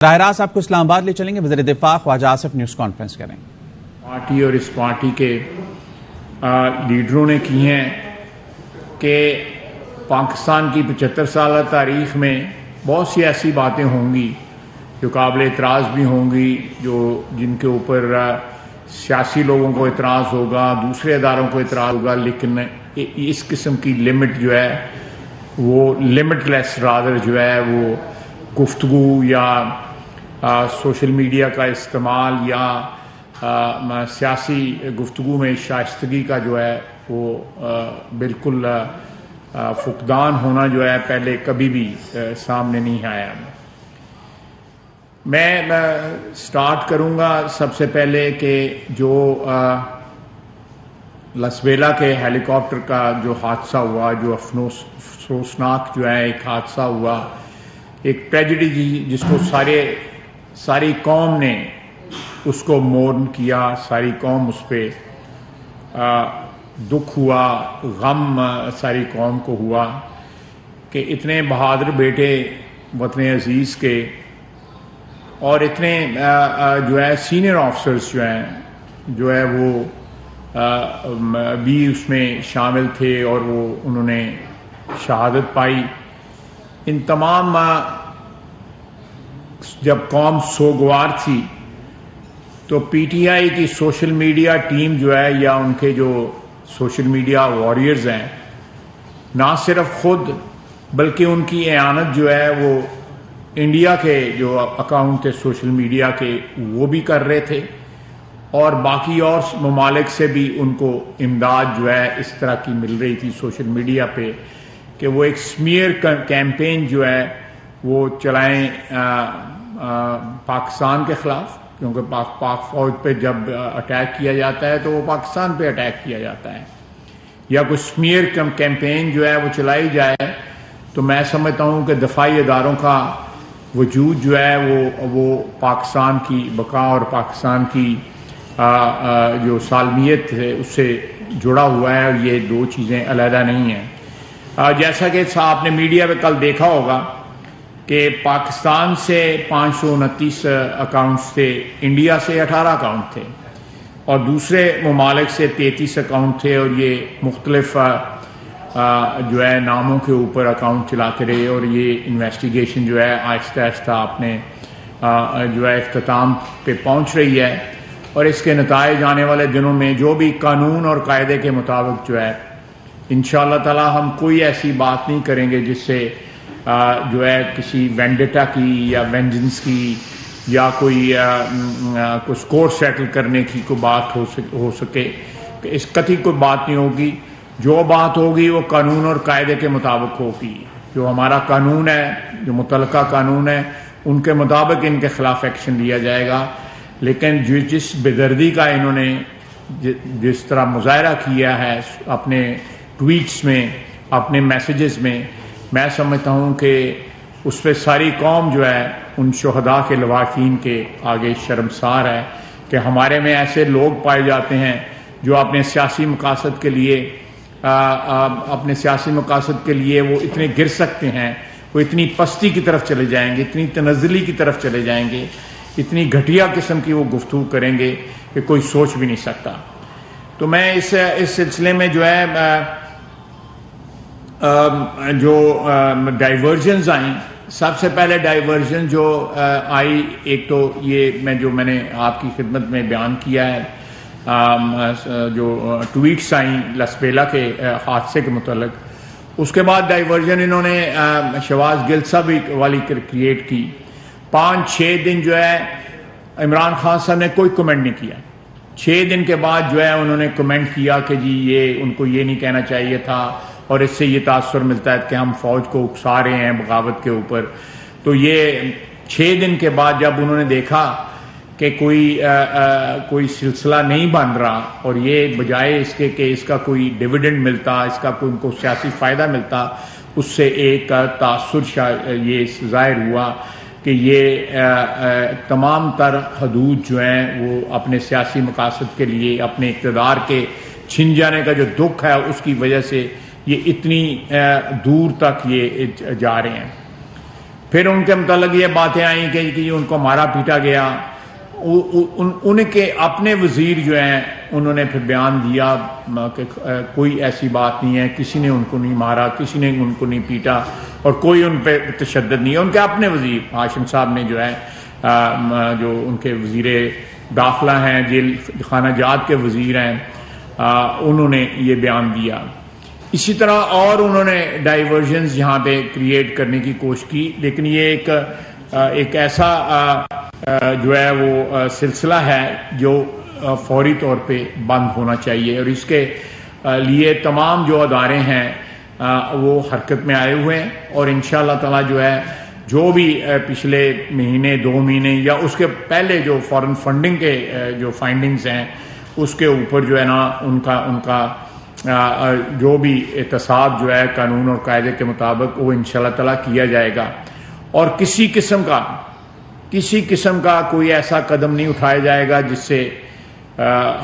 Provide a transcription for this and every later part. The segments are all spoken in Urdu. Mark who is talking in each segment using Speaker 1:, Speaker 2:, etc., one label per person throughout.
Speaker 1: راہ راست آپ کو اسلام آباد لے چلیں گے. وزیر دفاع خواجہ آصف نیوز کانفرنس کریں.
Speaker 2: پارٹی اور اس پارٹی کے لیڈروں نے کی ہیں کہ پاکستان کی 75 سالہ تاریخ میں بہت سی ایسی باتیں ہوں گی جو قابل اعتراض بھی ہوں گی، جن کے اوپر سیاسی لوگوں کو اعتراض ہوگا، دوسرے اداروں کو اعتراض ہوگا، لیکن اس قسم کی لمٹ جو ہے وہ لمٹ لیس رادر جو ہے وہ گفتگو یا سوشل میڈیا کا استعمال یا سیاسی گفتگو میں شائستگی کا جو ہے وہ بالکل فقدان ہونا جو ہے پہلے کبھی بھی سامنے نہیں آیا. میں سٹارٹ کروں گا سب سے پہلے کہ جو لسبیلا کے ہیلی کاپٹر کا جو حادثہ ہوا، جو افسوسناک جو ہے ایک حادثہ ہوا، ایک ٹریجڈی جس کو ساری قوم نے اس کو مورن کیا، ساری قوم اس پہ دکھ ہوا، غم ساری قوم کو ہوا کہ اتنے بہادر بیٹے وطن عزیز کے اور اتنے جو ہے سینئر آفیسرز جو ہے وہ بھی اس میں شامل تھے اور انہوں نے شہادت پائی. ان تمام جب قوم سوگوار تھی تو پی ٹی آئی کی سوشل میڈیا ٹیم جو ہے یا ان کے جو سوشل میڈیا واریئرز ہیں، نہ صرف خود بلکہ ان کی اعانت جو ہے وہ انڈیا کے جو اکاؤنٹ تھے سوشل میڈیا کے وہ بھی کر رہے تھے، اور باقی اور ممالک سے بھی ان کو امداد جو ہے اس طرح کی مل رہی تھی سوشل میڈیا پہ کہ وہ ایک سمیئر کیمپین جو ہے وہ چلائیں پاکستان کے خلاف، کیونکہ پاک فوج پہ جب اٹیک کیا جاتا ہے تو وہ پاکستان پہ اٹیک کیا جاتا ہے، یا کوئی سمیئر کیمپین جو ہے وہ چلائی جائے. تو میں سمجھتا ہوں کہ دفاعی اداروں کا وجود جو ہے وہ پاکستان کی بقا اور پاکستان کی جو سالمیت ہے اس سے جڑا ہوا ہے، اور یہ دو چیزیں علیحدہ نہیں ہیں. جیسا کہ آپ نے میڈیا پہ کل دیکھا ہوگا کہ پاکستان سے 529 اکاؤنٹس تھے، انڈیا سے 18 اکاؤنٹ تھے، اور دوسرے ممالک سے 33 اکاؤنٹ تھے، اور یہ مختلف جو ہے ناموں کے اوپر اکاؤنٹ چلاتے رہے، اور یہ انویسٹیگیشن جو ہے آہستہ آہستہ اپنے جو ہے اختتام پہ پہنچ رہی ہے. اور اس کے نتائج آنے والے دنوں میں جو بھی قانون اور قاعدے کے مطابق جو ہے انشاءاللہ تعالی ہم کوئی ایسی بات نہیں کریں گے جس سے جو ہے کسی وینڈیٹا کی یا وینجنس کی یا کوئی اسکور سیٹل کرنے کی کوئی بات ہو سکے. کہ اس قطعی کوئی بات نہیں ہوگی. جو بات ہوگی وہ قانون اور قاعدے کے مطابق ہوگی. جو ہمارا قانون ہے، جو متعلقہ قانون ہے، ان کے مطابق ان کے خلاف ایکشن لیا جائے گا. لیکن جس بے-دردی کا انہوں نے جس طرح مظاہرہ کیا ہے اپنے ٹویٹس میں، اپنے میسیجز میں سمجھتا ہوں کہ اس پہ ساری قوم جو ہے ان شہداء کے لواحقین کے آگے شرمسار ہے کہ ہمارے میں ایسے لوگ پائے جاتے ہیں جو اپنے سیاسی مقاصد کے لیے وہ اتنے گر سکتے ہیں، وہ اتنی پستی کی طرف چلے جائیں گے، اتنی تنزلی کی طرف چلے جائیں گے، اتنی گھٹیا قسم کی وہ گفتگو کریں گے کہ کوئی سوچ بھی نہیں سکتا. تو میں اس سلسلے میں جو ہے جو ڈائیورژنز آئیں، سب سے پہلے ڈائیورژن جو آئی، ایک تو یہ میں نے آپ کی خدمت میں بیان کیا ہے، جو ٹویٹس آئیں لسبیلا کے حادثے کے متعلق. اس کے بعد ڈائیورژن انہوں نے شہباز گل صاحب والی کریٹ کی. 5-6 دن جو ہے عمران خان صاحب نے کوئی کمنٹ نہیں کیا. 6 دن کے بعد جو ہے انہوں نے کمنٹ کیا کہ جی یہ ان کو یہ نہیں کہنا چاہیے تھا، اور اس سے یہ تاثر ملتا ہے کہ ہم فوج کو اکسا رہے ہیں بغاوت کے اوپر. تو یہ 6 دن کے بعد جب انہوں نے دیکھا کہ کوئی سلسلہ نہیں بن رہا، اور یہ بجائے اس کے کہ اس کا کوئی ڈیویڈنڈ ملتا، اس کا کوئی ان کو سیاسی فائدہ ملتا، اس سے ایک تاثر یہ ظاہر ہوا کہ یہ تمام تر حدود جو ہیں وہ اپنے سیاسی مقاصد کے لیے، اپنے اقتدار کے چھن جانے کا جو دکھ ہے اس کی وجہ سے یہ اتنی دور تک یہ جا رہے ہیں. پھر ان کے متعلق یہ باتیں آئیں کہ ان کو مارا پیٹا گیا. ان کے اپنے وزیر جو ہیں انہوں نے پھر بیان دیا کہ کوئی ایسی بات نہیں ہے, کسی نے ان کو نہیں مارا, کسی نے ان کو نہیں پیٹا اور کوئی ان پہ تشدد نہیں ہے. ان کے اپنے وزیر ہاشم صاحب نے جو ہے جو ان کے وزیر داخلہ ہیں, جیل خانہ جات کے وزیر ہیں, انہوں نے یہ بیان دیا. اسی طرح اور انہوں نے ڈائیورژنز یہاں پہ کریٹ کرنے کی کوشش کی, لیکن یہ ایک ایسا جو ہے وہ سلسلہ ہے جو فوری طور پہ بند ہونا چاہیے, اور اس کے لیے تمام جو ادارے ہیں وہ حرکت میں آئے ہوئے ہیں. اور انشاءاللہ تعالی جو ہے جو بھی پچھلے مہینے 2 مہینے یا اس کے پہلے جو فارن فنڈنگ کے جو فائنڈنگز ہیں اس کے اوپر جو ہے نا ان کا جو بھی احتساب جو ہے قانون اور قاعدے کے مطابق وہ انشاءاللہ تعالی کیا جائے گا, اور کسی قسم کا کوئی ایسا قدم نہیں اٹھایا جائے گا جس سے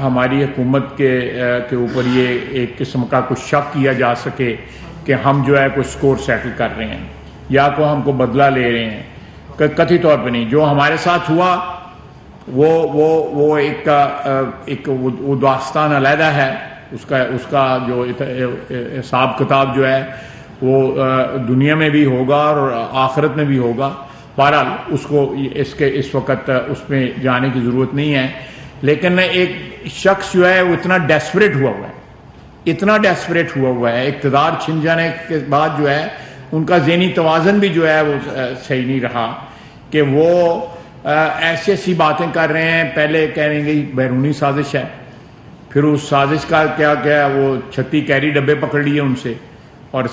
Speaker 2: ہماری حکومت کے اوپر یہ ایک قسم کا کچھ شک کیا جا سکے کہ ہم جو ہے کوئی سکور سیٹل کر رہے ہیں یا کوئی ہم کو بدلہ لے رہے ہیں. قطعی طور پہ نہیں. جو ہمارے ساتھ ہوا وہ ایک داستان علیحدہ ہے, اس کا جو حساب کتاب جو ہے وہ دنیا میں بھی ہوگا اور آخرت میں بھی ہوگا. بہرحال اس وقت اس میں جانے کی ضرورت نہیں ہے. لیکن ایک شخص جو ہے وہ اتنا ڈیسپریٹ ہوا ہوا ہے, اقتدار چھن جانے کے بعد جو ہے ان کا ذہنی توازن بھی جو ہے وہ صحیح نہیں رہا کہ وہ ایسی باتیں کر رہے ہیں. پہلے کہہ رہے ہیں کہ بیرونی سازش ہے, پھر اس سازش کا کیا وہ 36 کیری ڈبے پکڑ لیے ان سے, اور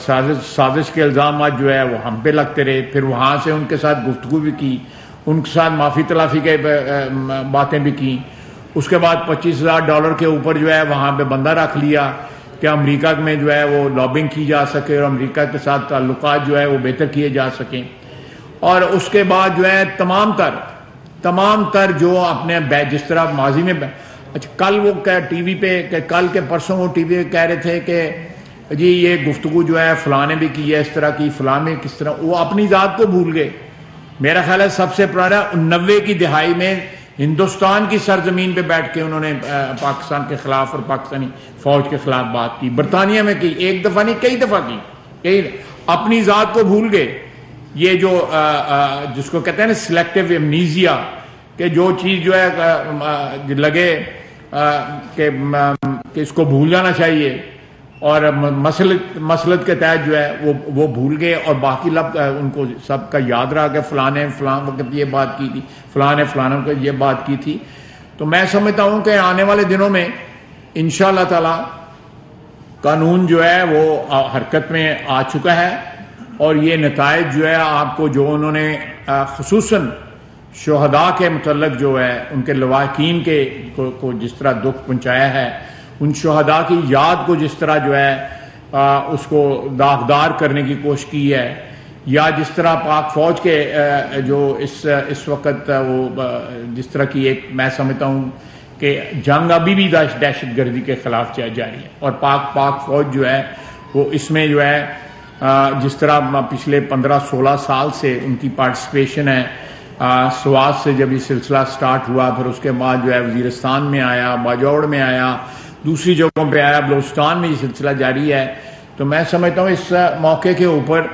Speaker 2: سازش کے الزامات جو ہے وہ ہم پہ لگتے رہے. پھر وہاں سے ان کے ساتھ گفتگو بھی کی, ان کے ساتھ معافی تلافی کے باتیں بھی کی. اس کے بعد $25,000 کے اوپر جو ہے وہاں پہ بندہ رکھ لیا کہ امریکہ میں جو ہے وہ لابنگ کی جا سکے اور امریکہ کے ساتھ تعلقات جو ہے وہ بہتر کیے جا سکیں. اور اس کے بعد جو ہے تمام تر جو اپنے جس طرح ماضی میں کل وہ ٹی وی پہ کل کے پرسوں وہ ٹی وی پہ کہہ رہے تھے کہ جی یہ گفتگو جو ہے فلاں نے بھی کی ہے اس طرح کی, فلاں میں کس طرح, وہ اپنی ذات کو بھول گئے. میرا خیال ہے سب سے پرانا 90 کی دہائی میں ہندوستان کی سرزمین پہ بیٹھ کے انہوں نے پاکستان کے خلاف اور پاکستانی فوج کے خلاف بات کی. برطانیہ میں کی, ایک دفعہ نہیں کئی دفعہ کی, اپنی ذات کو بھول گئے. یہ جو جس کو کہتے ہیں نا سلیکٹیو ایمنیزیا, کہ جو چیز جو ہے لگے کہ اس کو بھول جانا چاہیے اور مسلط کے تحت جو ہے وہ بھول گئے, اور باقی لفظ ان کو سب کا یاد رہا کہ فلاں نے فلاں وقت یہ بات کی تھی, فلاں نے فلاں وقت یہ بات کی تھی. تو میں سمجھتا ہوں کہ آنے والے دنوں میں انشاءاللہ تعالی قانون جو ہے وہ حرکت میں آ چکا ہے, اور یہ نتائج جو ہے آپ کو جو انہوں نے خصوصاً شہداء کے متعلق جو ہے ان کے لواحقین کو جس طرح دکھ پہنچایا ہے, ان شہداء کی یاد کو جس طرح جو ہے اس کو داغدار کرنے کی کوشش کی ہے, یا جس طرح پاک فوج کے جو اس وقت وہ جس طرح کی ایک میں سمجھتا ہوں کہ جنگ ابھی بھی دہشت گردی کے خلاف جاری ہے, اور پاک فوج جو ہے وہ اس میں جو ہے جس طرح پچھلے 15-16 سال سے ان کی پارٹیسپیشن ہے. سوات سے جب یہ سلسلہ سٹارٹ ہوا, پھر اس کے بعد جو ہے وزیرستان میں آیا, باجوڑ میں آیا, دوسری جگہوں پہ آیا, بلوچستان میں یہ سلسلہ جاری ہے. تو میں سمجھتا ہوں اس موقع کے اوپر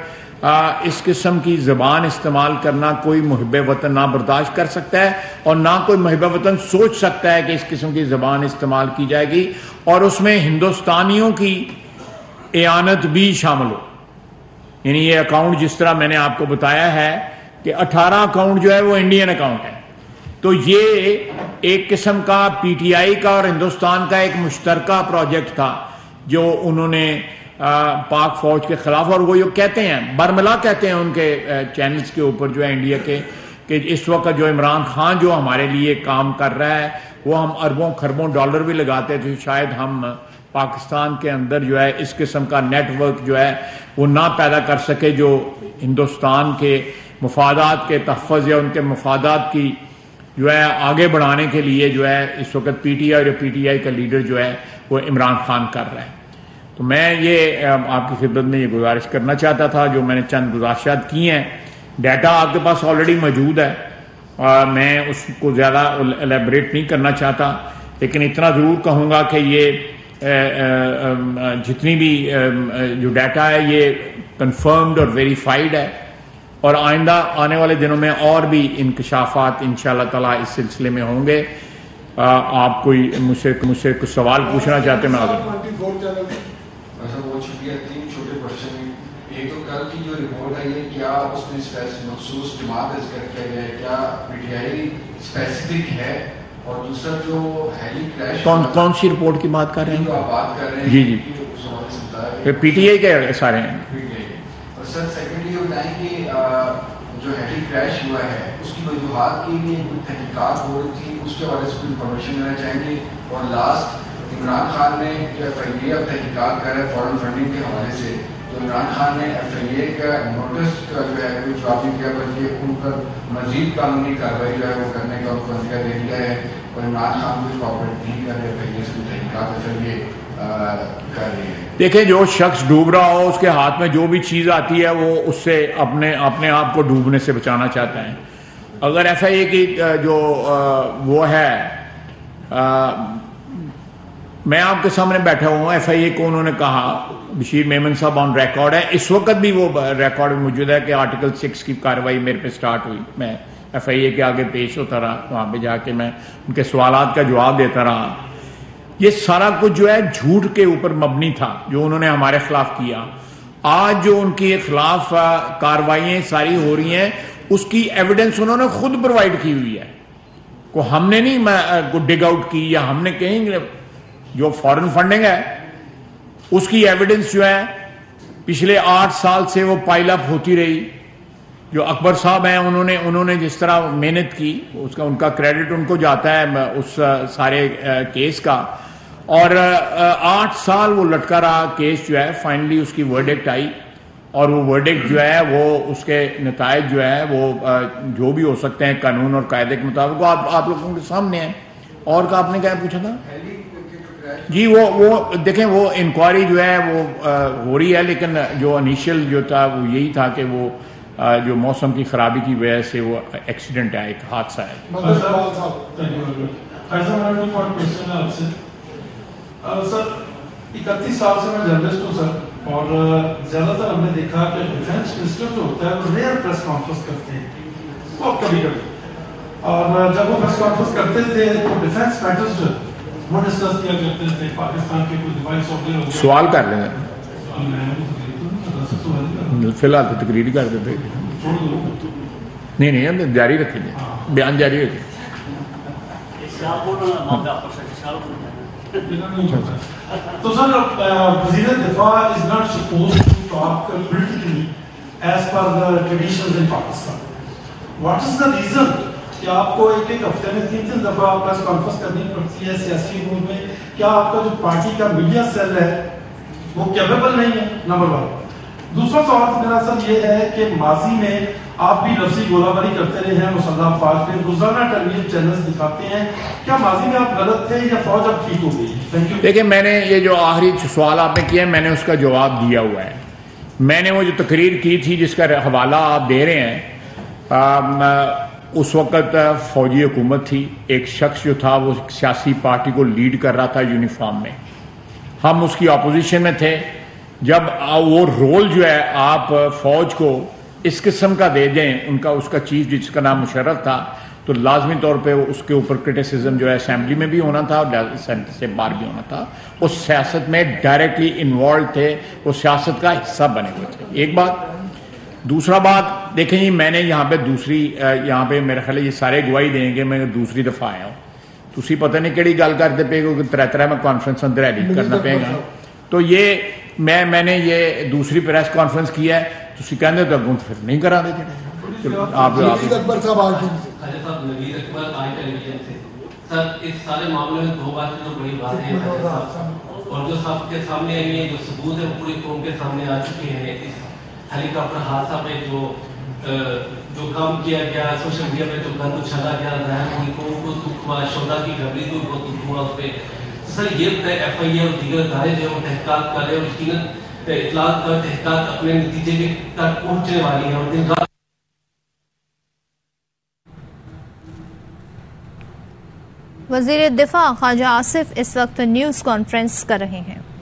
Speaker 2: اس قسم کی زبان استعمال کرنا کوئی محب وطن نہ برداشت کر سکتا ہے, اور نہ کوئی محب وطن سوچ سکتا ہے کہ اس قسم کی زبان استعمال کی جائے گی اور اس میں ہندوستانیوں کی اعانت بھی شامل ہو. یعنی یہ اکاؤنٹ جس طرح میں نے آپ کو بتایا ہے کہ 18 اکاؤنٹ جو ہے وہ انڈین اکاؤنٹ ہے, تو یہ ایک قسم کا پی ٹی آئی کا اور ہندوستان کا ایک مشترکہ پروجیکٹ تھا جو انہوں نے پاک فوج کے خلاف, اور وہ یہ کہتے ہیں برملا کہتے ہیں ان کے چینلز کے اوپر جو ہے انڈیا کے, کہ اس وقت جو عمران خان جو ہمارے لیے کام کر رہا ہے وہ ہم اربوں خربوں ڈالر بھی لگاتے تھے, شاید ہم پاکستان کے اندر جو ہے اس قسم کا نیٹ ورک جو ہے وہ نہ پیدا کر سکے جو ہندوستان کے مفادات کے تحفظ یا ان کے مفادات کی جو ہے آگے بڑھانے کے لیے جو ہے اس وقت پی ٹی آئی اور پی ٹی آئی کا لیڈر جو ہے وہ عمران خان کر رہا ہے. تو میں یہ آپ کی خدمت میں یہ گزارش کرنا چاہتا تھا, جو میں نے چند گزارشات کی ہیں ڈیٹا آپ کے پاس آلریڈی موجود ہے، میں اس کو زیادہ الیبریٹ نہیں کرنا چاہتا، لیکن اتنا ضرور کہوں گا کہ یہ جتنی بھی جو ڈیٹا ہے یہ کنفرمڈ اور ویریفائڈ ہے، اور آئندہ آنے والے دنوں میں اور بھی انکشافات انشاءاللہ تعالیٰ اس سلسلے میں ہوں گے۔ آپ کوئی مجھ سے کچھ سوال پوچھنا چاہتے ہیں؟ میں
Speaker 3: بہت شکریہ۔ 3 چھوٹے کوشچن، ایک تو کل کی جو رپورٹ آئی ہے کیا اس میں مخصوص جماعت ذکر کیا گیا ہے، کیا پی ٹی آئی اسپیسیفک ہے؟ اور دوسرا جو ہیلی کریش
Speaker 2: کون سی رپورٹ کی بات کر رہے ہیں؟
Speaker 3: آپ بات کر رہے ہیں
Speaker 2: جی پی ٹی آئی کے سارے ہیں۔
Speaker 3: اور سر سیکنڈلی یہ بتائیں کہ جو ہیلی کریش ہوا ہے اس کی وجوہات کے لیے تحقیقات ہو رہی تھی، اس کے بارے سے کوئی انفارمیشن لینا چاہیں گے؟ اور لاسٹ، عمران خان نے جو ایف آئی اے اب تحقیقات کر رہے ہیں فارن فنڈنگ کے حوالے سے، تو عمران خان نے ایف آئی اے کا نوٹس کا جو ہے کوئی جواب نہیں کیا، بلکہ ان پر مزید قانونی کارروائی جو ہے وہ کرنے کا ان کو اندیہ دے دیا ہے، اور عمران خان کو کوآپریٹ نہیں کر رہے، ایف آئی اے سے تحقیقات ایف آئی اے کر رہی ہے۔
Speaker 2: دیکھیں، جو شخص ڈوب رہا ہو اس کے ہاتھ میں جو بھی چیز آتی ہے وہ اس سے اپنے آپ کو ڈوبنے سے بچانا چاہتا ہے۔ اگر ایف آئی اے کی جو وہ ہے، میں آپ کے سامنے بیٹھا ہوں، ایف آئی اے کو انہوں نے کہا، بشیر میمن صاحب آن ریکارڈ ہے، اس وقت بھی وہ ریکارڈ موجود ہے کہ آرٹیکل 6 کی کارروائی میرے پہ سٹارٹ ہوئی، میں ایف آئی اے کے آگے پیش ہوتا رہا، وہاں پہ جا کے میں ان کے سوالات کا جواب دیتا رہا۔ یہ سارا کچھ جو ہے جھوٹ کے اوپر مبنی تھا جو انہوں نے ہمارے خلاف کیا۔ آج جو ان کے خلاف کارروائیاں ساری ہو رہی ہیں اس کی ایویڈنس انہوں نے خود پرووائڈ کی ہوئی ہے، کو ہم نے نہیں ڈگ آؤٹ کی، یا ہم نے کہیں گے جو فارن فنڈنگ ہے اس کی ایویڈنس جو ہے پچھلے 8 سال سے وہ پائل اپ ہوتی رہی۔ جو اکبر صاحب ہیں انہوں نے جس طرح محنت کی ان کا کریڈٹ ان کو جاتا ہے اس سارے کیس کا، اور 8 سال وہ لٹکا رہا کیس جو ہے، فائنلی اس کی ورڈکٹ آئی، اور وہ ورڈکٹ جو ہے وہ اس کے نتائج جو ہے وہ جو بھی ہو سکتے ہیں قانون اور قاعدے کے مطابق وہ آپ لوگوں کے سامنے ہیں۔ اور آپ نے کیا پوچھا تھا؟ جی وہ دیکھیں، وہ انکوائری جو ہے وہ ہو رہی ہے، لیکن جو انیشیل جو تھا وہ یہی تھا کہ وہ جو موسم کی خرابی کی وجہ سے وہ ایکسیڈنٹ ہے، ایک حادثہ ہے۔
Speaker 4: سر 31 سال سے میں جرنلسٹ ہوں سر، اور زیادہ تر ہم نے دیکھا کہ ڈیفینس منسٹر جو ہوتا ہے وہ ریئر پریس کانفرنس کرتے ہیں، بہت کبھی کبھی، اور جب وہ پریس کانفرنس کرتے تھے تو ڈیفینس میٹرز جو وہ ڈسکس کیا کرتے تھے، پاکستان کے کوئی ڈیوائس سافٹویئر ہو گیا۔
Speaker 2: سوال کر لیں گے فی الحال تو تقریر کر دیتے، نہیں ہم جاری رکھیں گے، بیان جاری رکھیں گے۔
Speaker 4: تو سر وزیر دفاع is not supposed to talk politically as per the traditions in Pakistan. What is the reason کہ آپ کو ایک ہفتے میں 3 دفعہ پریس کانفرنس کرنی پڑتی ہے سیاسی امور میں؟ کیا آپ کا جو پارٹی کا میڈیا سیل ہے وہ کیپیبل نہیں ہے؟ نمبر 1۔ دوسرا سوال میرا سر یہ ہے کہ ماضی میں آپ بھی لفظی گولہ باری کرتے رہے ہیں، مسلح افواج پہ روزانہ ٹیلی ویژن چینلز دکھاتے ہیں، کیا ماضی میں آپ غلط تھے یا فوج اب ٹھیک ہو گئی؟ Thank you.
Speaker 2: دیکھیں، میں نے یہ جو آخری سوال آپ نے کیا ہے میں نے اس کا جواب دیا ہوا ہے۔ میں نے وہ جو تقریر کی تھی جس کا حوالہ آپ دے رہے ہیں، اس وقت فوجی حکومت تھی، ایک شخص جو تھا وہ سیاسی پارٹی کو لیڈ کر رہا تھا یونیفارم میں، ہم اس کی اپوزیشن میں تھے۔ جب وہ رول جو ہے آپ فوج کو اس قسم کا دے دیں، اس کا چیف جس کا نام مشرف تھا، تو لازمی طور پہ اس کے اوپر کرٹیسزم جو ہے اسمبلی میں بھی ہونا تھا اور سینٹ سے باہر بھی ہونا تھا۔ اس سیاست میں ڈائریکٹلی انوالو تھے، وہ سیاست کا حصہ بنے ہوئے تھے، ایک بات۔ دوسرا بات دیکھیں جی، میں نے یہاں پہ میرا خیال ہے یہ سارے گواہی دیں گے، میں دوسری دفعہ آیا ہوں، تسی پتہ نہیں کہڑی گل کرتے پے کہ 3 میں کانفرنس اندر ایڈٹ کرنا پے گا، تو یہ میں نے یہ دوسری پریس کانفرنس کی ہے، تسی کہندے تو اگوں پھر نہیں کرا دے جڑے آپ
Speaker 5: اکبر صاحب آج
Speaker 6: نوید اکبر آئی ٹیلی ویژن سے سر، اس سارے معاملے میں 2 باتیں جو بڑی باتیں ہیں اور جو سب کے سامنے آئی ہیں، جو ثبوت ہے پوری قوم کے سامنے آ چکے ہیں۔ اس ہیلی کاپٹر حادثہ پہ جو کام کیا گیا، سوشل میڈیا پہ جو گند اچھالا گیا، ظاہر پوری قوم کو دکھ ہوا، شہدا کی گھبری کو بہت دکھ ہوا اس پہ۔ سر یہ ایف آئی اے اور دیگر ادارے جو تحقیقات کر رہے ہیں، اطلاعات کا تحقیقات اپنے نتیجے تک پہنچنے والی ہیں اور دن رات
Speaker 5: وزیر دفاع خواجہ آصف اس وقت نیوز کانفرنس کر رہے ہیں۔